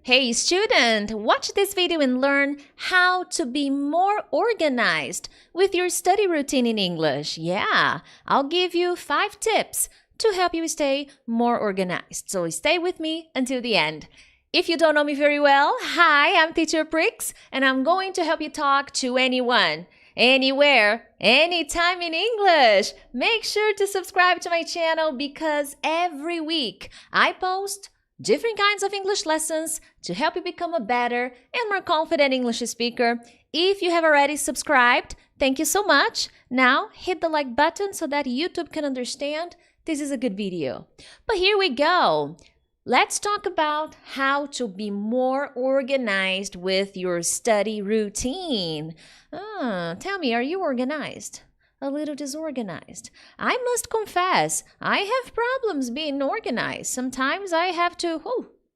Hey student, watch this video and learn how to be more organized with your study routine in English. Yeah, I'll give you 5 tips to help you stay more organized. So stay with me until the end. If you don't know me very well, hi, I'm Teacher Prix, and I'm going to help you talk to anyone, anywhere, anytime in English. Make sure to subscribe to my channel because every week I post different kinds of English lessons to help you become a better and more confident English speaker. If you have already subscribed, thank you so much. Now hit the like button so that YouTube can understand this is a good video. But here we go. Let's talk about how to be more organized with your study routine. Tell me, are you organized? A little disorganized. I must confess, I have problems being organized. Sometimes I have to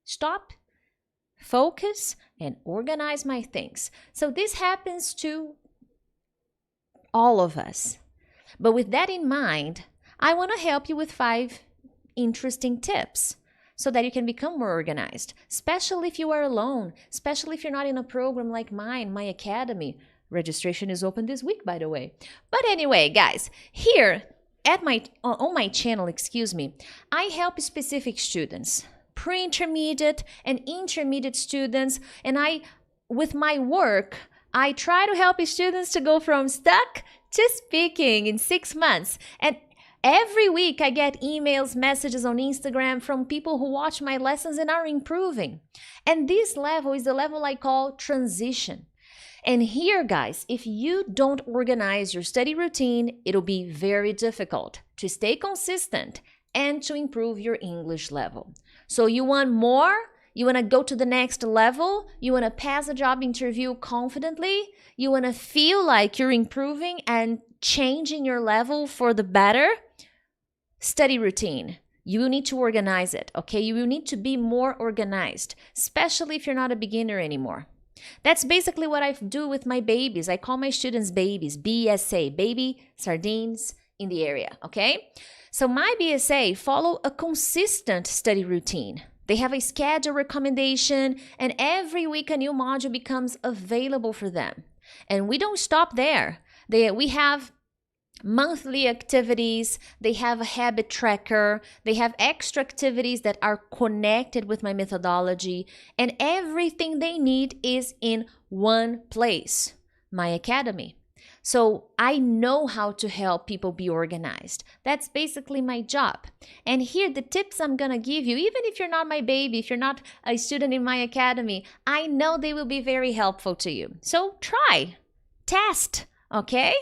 stop, focus, and organize my things. So this happens to all of us. But with that in mind, I want to help you with 5 interesting tips so that you can become more organized, especially if you are alone, especially if you're not in a program like mine, my academy. Registration is open this week, by the way. But anyway, guys, here at on my channel, I help specific students, pre-intermediate and intermediate students, and with my work, I try to help students to go from stuck to speaking in 6 months. And every week I get emails, messages on Instagram from people who watch my lessons and are improving. And this level is the level I call transition. And here, guys, if you don't organize your study routine, it'll be very difficult to stay consistent and to improve your English level. So you want more? You want to go to the next level? You want to pass a job interview confidently? You want to feel like you're improving and changing your level for the better? Study routine. You need to organize it, okay? You will need to be more organized, especially if you're not a beginner anymore. That's basically what I do with my babies. I call my students babies, BSA, baby sardines in the area, okay? So my BSA follow a consistent study routine. They have a schedule recommendation, and every week a new module becomes available for them. And we don't stop there. We have monthly activities, they have a habit tracker, they have extra activities that are connected with my methodology, and everything they need is in one place, my academy. So I know how to help people be organized. That's basically my job. And here the tips I'm gonna give you, even if you're not my baby, if you're not a student in my academy, I know they will be very helpful to you. So try, test, okay?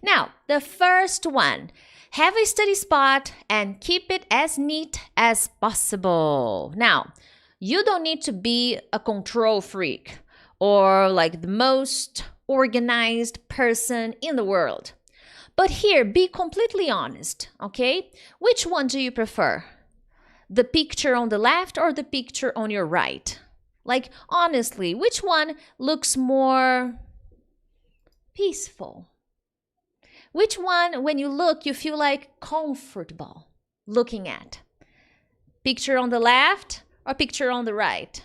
Now, the first one, have a study spot and keep it as neat as possible. Now, you don't need to be a control freak or like the most organized person in the world. But here, be completely honest, okay? Which one do you prefer? The picture on the left or the picture on your right? Like, honestly, which one looks more peaceful? Which one, when you look, you feel like comfortable looking at? Picture on the left or picture on the right?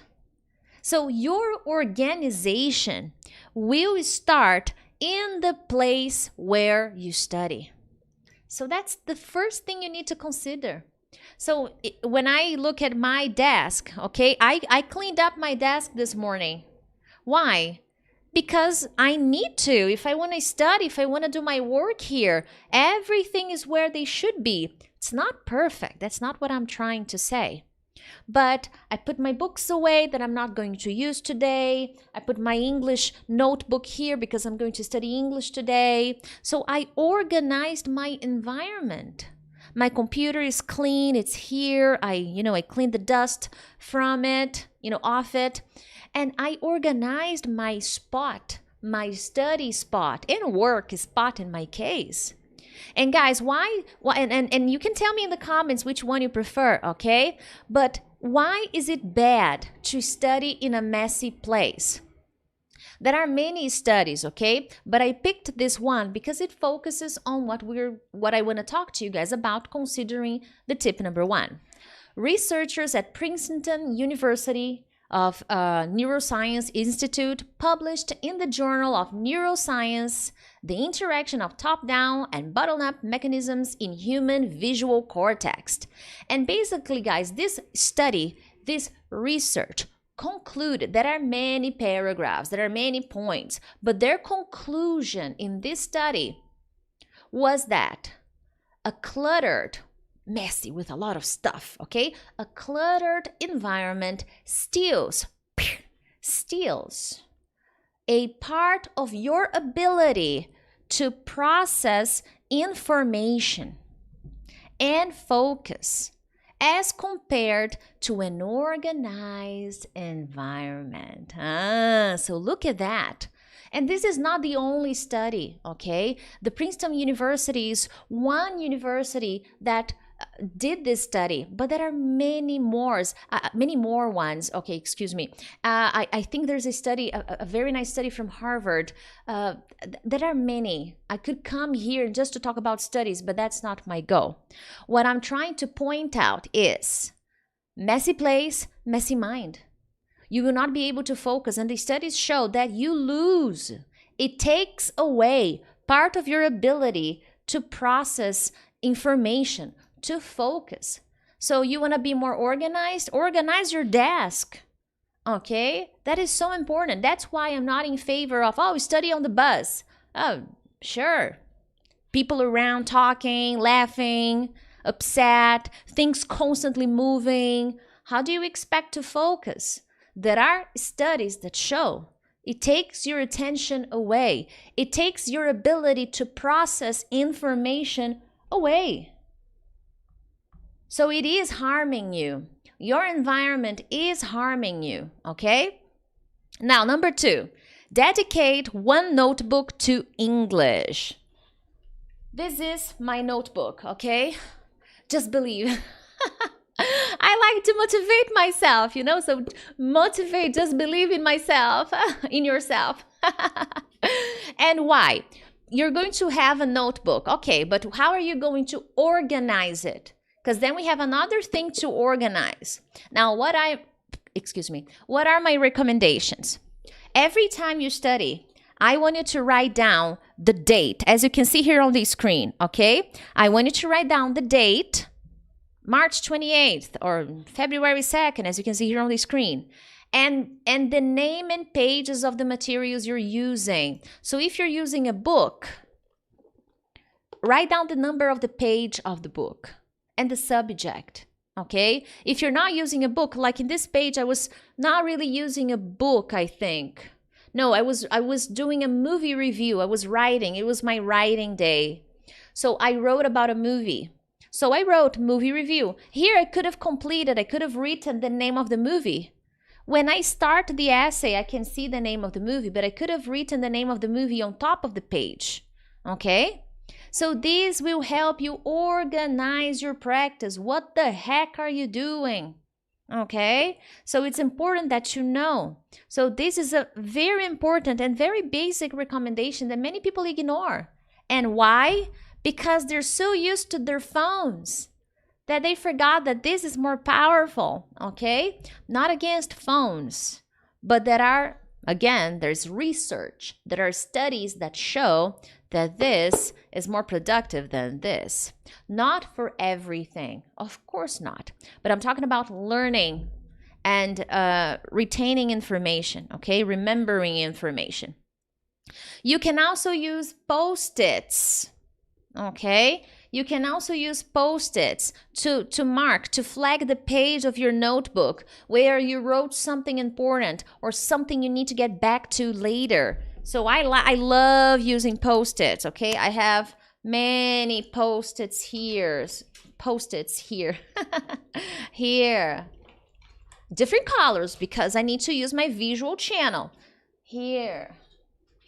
So your organization will start in the place where you study. So that's the first thing you need to consider. So when I look at my desk, okay, I cleaned up my desk this morning. Why? Because I need to. If I want to study, if I want to do my work here, everything is where they should be. It's not perfect. That's not what I'm trying to say. But I put my books away that I'm not going to use today. I put my English notebook here because I'm going to study English today. So I organized my environment. My computer is clean. It's here. I cleaned the dust from it, off it. And I organized my spot, my study spot, and work spot in my case. And guys, why and you can tell me in the comments which one you prefer, okay? But why is it bad to study in a messy place? There are many studies, okay? But I picked this one because it focuses on what I want to talk to you guys about, considering the tip number 1. Researchers at Princeton University of Neuroscience Institute, published in the Journal of Neuroscience, the interaction of top-down and bottom-up mechanisms in human visual cortex. And basically, guys, this study, this research concluded, there are many paragraphs, there are many points, but their conclusion in this study was that a cluttered, messy with a lot of stuff, okay? A cluttered environment steals a part of your ability to process information and focus as compared to an organized environment. So look at that. And this is not the only study, okay? The Princeton University is one university that did this study, but there are many more ones. Okay, excuse me. I think there's a study, a very nice study from Harvard. There are many. I could come here just to talk about studies, but that's not my goal. What I'm trying to point out is messy place, messy mind. You will not be able to focus, and the studies show that you lose. It takes away part of your ability to process information, to focus. So you want to be more organized? Organize your desk. Okay? That is so important. That's why I'm not in favor of, study on the bus. Oh, sure. People around talking, laughing, upset, things constantly moving. How do you expect to focus? There are studies that show it takes your attention away. It takes your ability to process information away. So it is harming you. Your environment is harming you, okay? Now, number 2, dedicate one notebook to English. This is my notebook, okay? Just believe. I like to motivate myself, so motivate, just believe in myself, in yourself. And why? You're going to have a notebook, okay, but how are you going to organize it? Because then we have another thing to organize. Now, what are my recommendations? Every time you study, I want you to write down the date, as you can see here on the screen, okay? I want you to write down the date, March 28th or February 2nd, as you can see here on the screen, and the name and pages of the materials you're using. So if you're using a book, write down the number of the page of the book and the subject, okay? If you're not using a book, like in this page, I was not really using a book, I think. No, I was doing a movie review. I was writing. It was my writing day. So I wrote about a movie. So I wrote movie review. Here I could have written the name of the movie. When I start the essay, I can see the name of the movie, but I could have written the name of the movie on top of the page, okay? So this will help you organize your practice. What the heck are you doing? Okay? So it's important that you know. So this is a very important and very basic recommendation that many people ignore. And why? Because they're so used to their phones that they forgot that this is more powerful, okay? Not against phones, but there's research, there are studies that show that this is more productive than this. Not for everything, of course not, but I'm talking about learning and retaining information, okay? Remembering information. You can also use Post-its. Okay, you can also use Post-its to mark, to flag the page of your notebook where you wrote something important or something you need to get back to later. So I love using Post-its, okay? I have many Post-its here. Here. Different colors because I need to use my visual channel. Here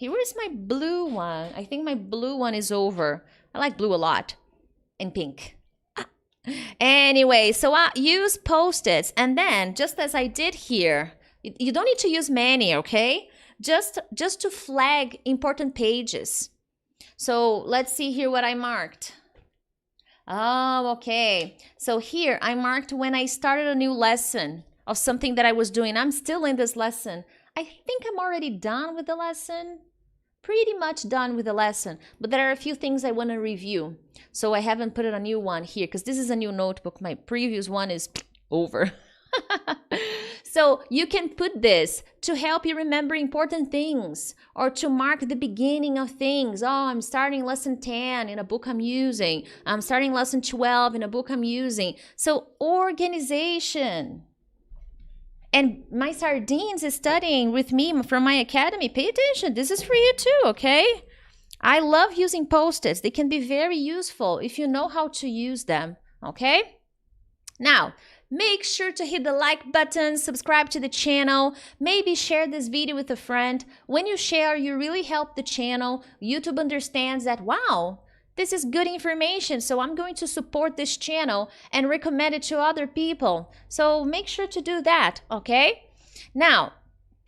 is my blue one. I think my blue one is over. I like blue a lot, and pink. Anyway, so I use Post-its, and then just as I did here, you don't need to use many, okay? Just to flag important pages. So let's see here what I marked. Oh, okay. So here I marked when I started a new lesson. of something that I was doing. I'm still in this lesson. I think I'm already done with the lesson. Pretty much done with the lesson, but there are a few things I want to review. So I haven't put a new one here because this is a new notebook. My previous one is over. So you can put this to help you remember important things or to mark the beginning of things. Oh, I'm starting lesson 10 in a book I'm using. I'm starting lesson 12 in a book I'm using. So organization. And my sardines is studying with me from my academy. Pay attention. This is for you too, okay? I love using Post-its. They can be very useful if you know how to use them, okay? Now, make sure to hit the like button, subscribe to the channel, maybe share this video with a friend. When you share, you really help the channel. YouTube understands that, wow, this is good information, so I'm going to support this channel and recommend it to other people. So make sure to do that, okay? Now,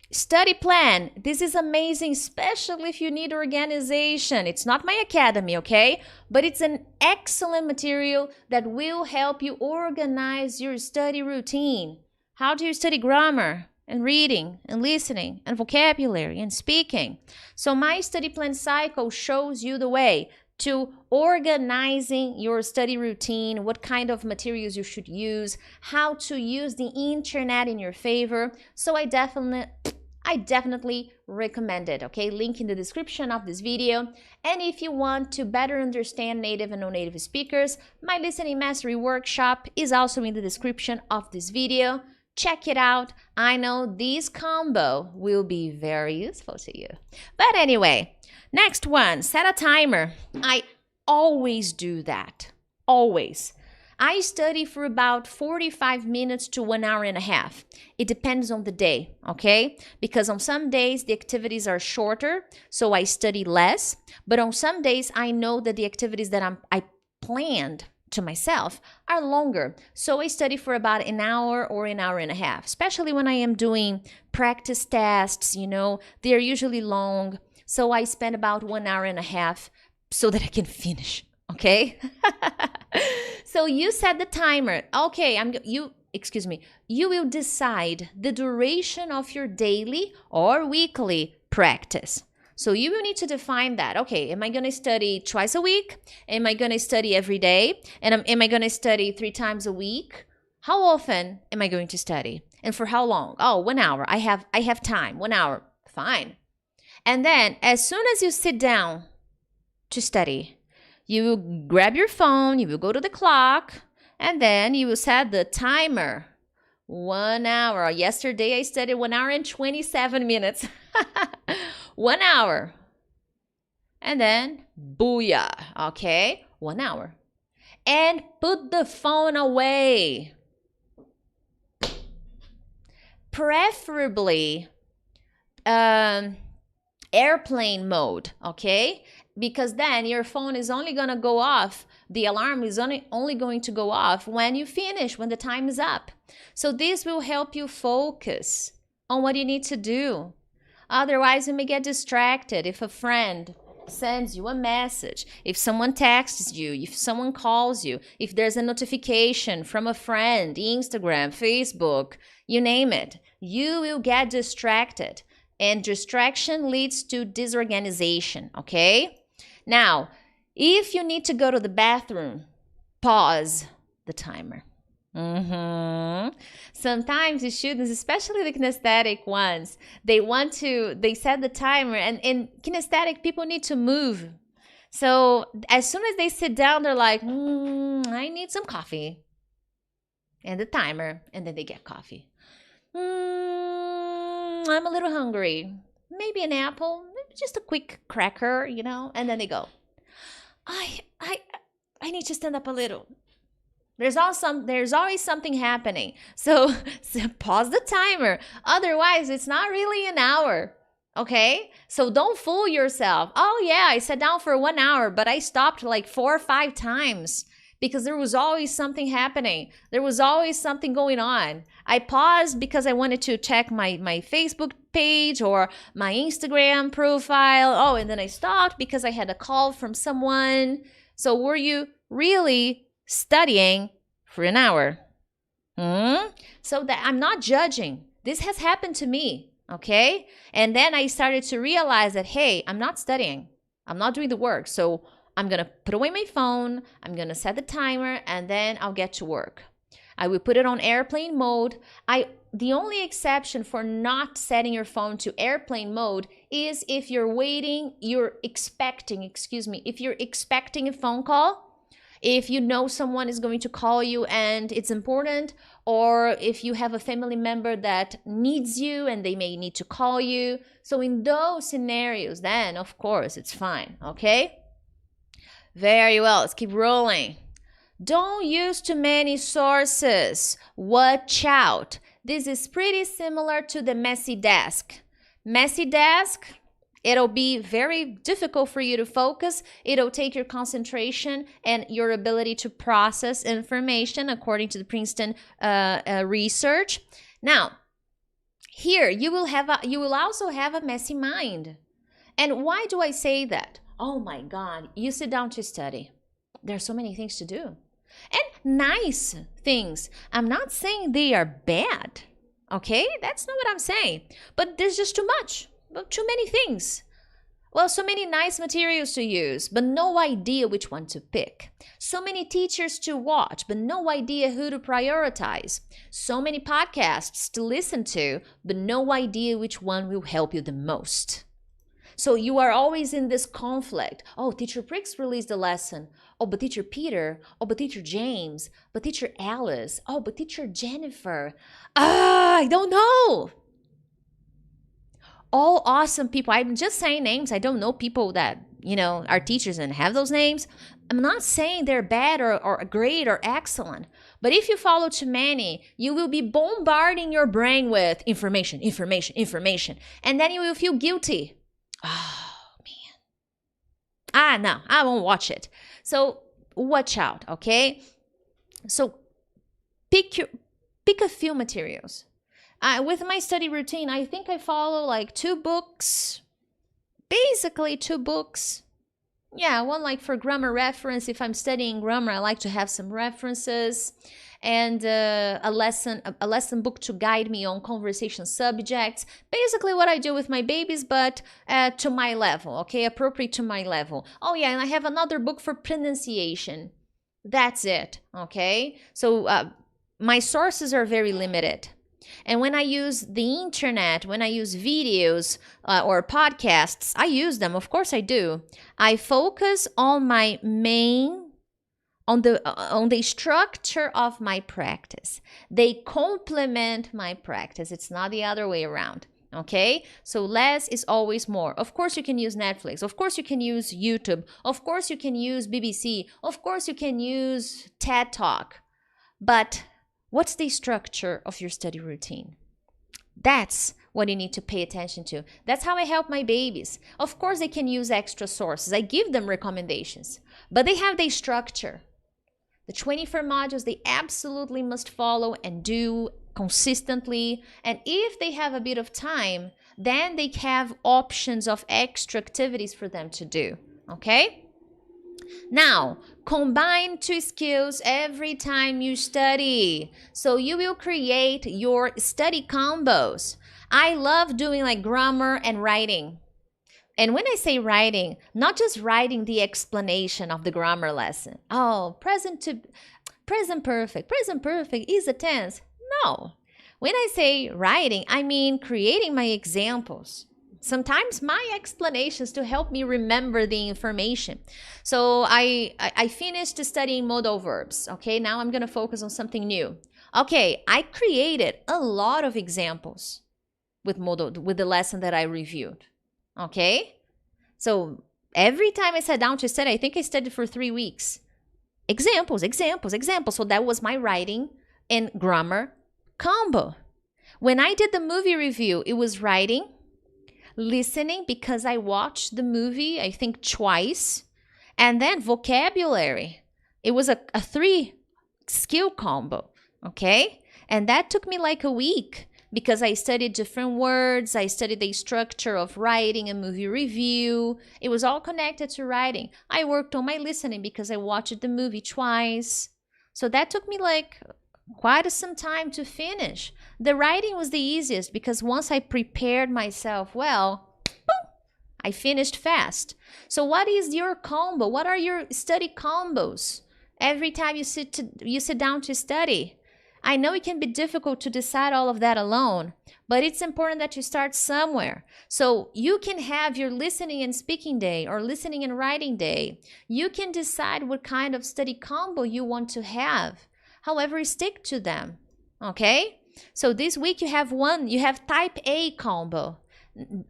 study plan. This is amazing, especially if you need organization. It's not my academy, okay? But it's an excellent material that will help you organize your study routine. How do you study grammar and reading and listening and vocabulary and speaking? So my study plan cycle shows you the way to organizing your study routine, what kind of materials you should use, how to use the internet in your favor. So I definitely recommend it, okay? Link in the description of this video. And if you want to better understand native and non-native speakers, my listening mastery workshop is also in the description of this video. Check it out. I know this combo will be very useful to you. But anyway, next one, set a timer. I always do that, always. I study for about 45 minutes to 1 hour and a half. It depends on the day, okay? Because on some days the activities are shorter, so I study less. But on some days I know that the activities that I planned to myself are longer. So I study for about an hour or an hour and a half, especially when I am doing practice tests, you know, they're usually long. So I spend about 1 hour and a half so that I can finish, okay? So you set the timer. Okay, you will decide the duration of your daily or weekly practice. So you will need to define that. Okay, am I going to study twice a week? Am I going to study every day? And am I going to study 3 times a week? How often am I going to study? And for how long? Oh, 1 hour. I have time. 1 hour. Fine. And then as soon as you sit down to study, you will grab your phone, you will go to the clock, and then you will set the timer. 1 hour. Yesterday I studied 1 hour and 27 minutes. 1 hour. And then, booyah, okay? 1 hour. And put the phone away. Preferably, airplane mode, okay? Because then your phone is only going to go off, the alarm is only going to go off when you finish, when the time is up. So this will help you focus on what you need to do. Otherwise, you may get distracted if a friend sends you a message, if someone texts you, if someone calls you, if there's a notification from a friend, Instagram, Facebook, you name it. You will get distracted. And distraction leads to disorganization, okay? Now, if you need to go to the bathroom, pause the timer. Sometimes the students, especially the kinesthetic ones, they set the timer, and in kinesthetic, people need to move. So as soon as they sit down, they're like, I need some coffee. And the timer, and then they get coffee. I'm a little hungry. Maybe an apple, maybe just a quick cracker, you know, and then they go, I need to stand up a little. There's always something happening. So pause the timer. Otherwise, it's not really an hour. Okay? So don't fool yourself. Oh yeah, I sat down for 1 hour, but I stopped like 4 or 5 times because there was always something happening. There was always something going on. I paused because I wanted to check my Facebook page or my Instagram profile. Oh, and then I stopped because I had a call from someone. So were you really studying for an hour? So that I'm not judging. This has happened to me, okay? And then I started to realize that, hey, I'm not studying. I'm not doing the work. So I'm going to put away my phone. I'm going to set the timer and then I'll get to work. I will put it on airplane mode. The only exception for not setting your phone to airplane mode is if you're expecting a phone call. If you know someone is going to call you and it's important, or if you have a family member that needs you and they may need to call you. So in those scenarios, then of course it's fine, okay? Very well, let's keep rolling. Don't use too many sources. Watch out. This is pretty similar to the messy desk. Messy desk, it'll be very difficult for you to focus. It'll take your concentration and your ability to process information, according to the Princeton research. Now, here you will also have a messy mind. And why do I say that? Oh my God, you sit down to study. There are so many things to do. And nice things. I'm not saying they are bad, okay? That's not what I'm saying. But there's just too much. Too many things. Well, so many nice materials to use, but no idea which one to pick. So many teachers to watch, but no idea who to prioritize. So many podcasts to listen to, but no idea which one will help you the most. So you are always in this conflict. Oh, Teacher Prix released a lesson. Oh, but Teacher Peter. Oh, but Teacher James. But Teacher Alice. Oh, but Teacher Jennifer. I don't know. All awesome people. I'm just saying names. I don't know people that, are teachers and have those names. I'm not saying they're bad or great or excellent. But if you follow too many, you will be bombarding your brain with information. And then you will feel guilty. Oh, man. No, I won't watch it. So watch out, okay? So pick a few materials. With my study routine, I think I follow like 2 books. Basically 2 books. Yeah, one like for grammar reference. If I'm studying grammar, I like to have some references. And a lesson book to guide me on conversation subjects. Basically what I do with my babies, but to my level, okay? Appropriate to my level. Oh yeah, and I have another book for pronunciation. That's it, okay? So my sources are very limited. And when I use the internet, when I use videos or podcasts, I use them. Of course I do. I focus on my on the structure of my practice. They complement my practice. It's not the other way around. Okay? So less is always more. Of course you can use Netflix. Of course you can use YouTube. Of course you can use BBC. Of course you can use TED Talk. But what's the structure of your study routine? That's what you need to pay attention to. That's how I help my babies. Of course, they can use extra sources. I give them recommendations, but they have their structure. The 24 modules, they absolutely must follow and do consistently. And if they have a bit of time, then they have options of extra activities for them to do. Okay? Now, combine 2 skills every time you study. So you will create your study combos. I love doing like grammar and writing. And when I say writing, not just writing the explanation of the grammar lesson. Oh, present perfect is a tense. No. When I say writing, I mean creating my examples. Sometimes my explanations to help me remember the information. So I finished studying modal verbs. Okay, now I'm going to focus on something new. Okay, I created a lot of examples with the lesson that I reviewed. Okay, so every time I sat down to study, I think I studied for 3 weeks. Examples. So that was my writing and grammar combo. When I did the movie review, it was writing, listening, because I watched the movie, I think twice, and then vocabulary. It was a 3 skill combo, okay? And that took me like a week because I studied different words. I studied the structure of writing a movie review. It was all connected to writing. I worked on my listening because I watched the movie twice. So that took me like quite some time to finish. The writing was the easiest because once I prepared myself well, boom, I finished fast. So what is your combo? What are your study combos? Every time you sit down to study. I know it can be difficult to decide all of that alone, but it's important that you start somewhere. So you can have your listening and speaking day or listening and writing day. You can decide what kind of study combo you want to have. However, stick to them, okay? So this week you have type A combo.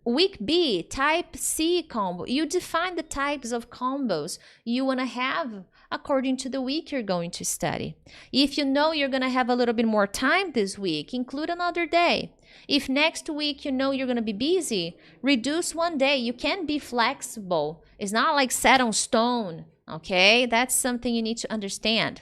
Week B, type C combo. You define the types of combos you want to have according to the week you're going to study. If you know you're going to have a little bit more time this week, include another day. If next week you know you're going to be busy, reduce one day. You can be flexible. It's not like set on stone, okay? That's something you need to understand.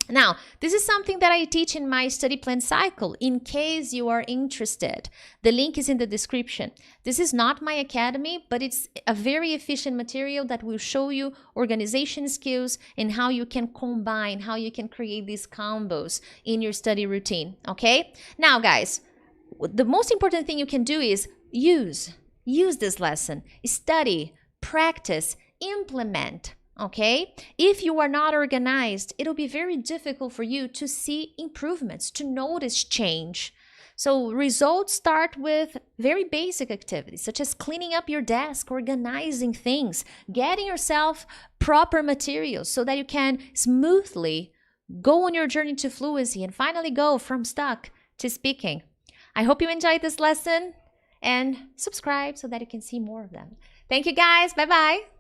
Now, this is something that I teach in my study plan cycle in case you are interested. The link is in the description. This is not my academy, but it's a very efficient material that will show you organization skills and how you can combine, how you can create these combos in your study routine, okay? Now, guys, the most important thing you can do is use this lesson, study, practice, implement. Okay? If you are not organized, it'll be very difficult for you to see improvements, to notice change. So results start with very basic activities, such as cleaning up your desk, organizing things, getting yourself proper materials so that you can smoothly go on your journey to fluency and finally go from stuck to speaking. I hope you enjoyed this lesson and subscribe so that you can see more of them. Thank you guys. Bye-bye.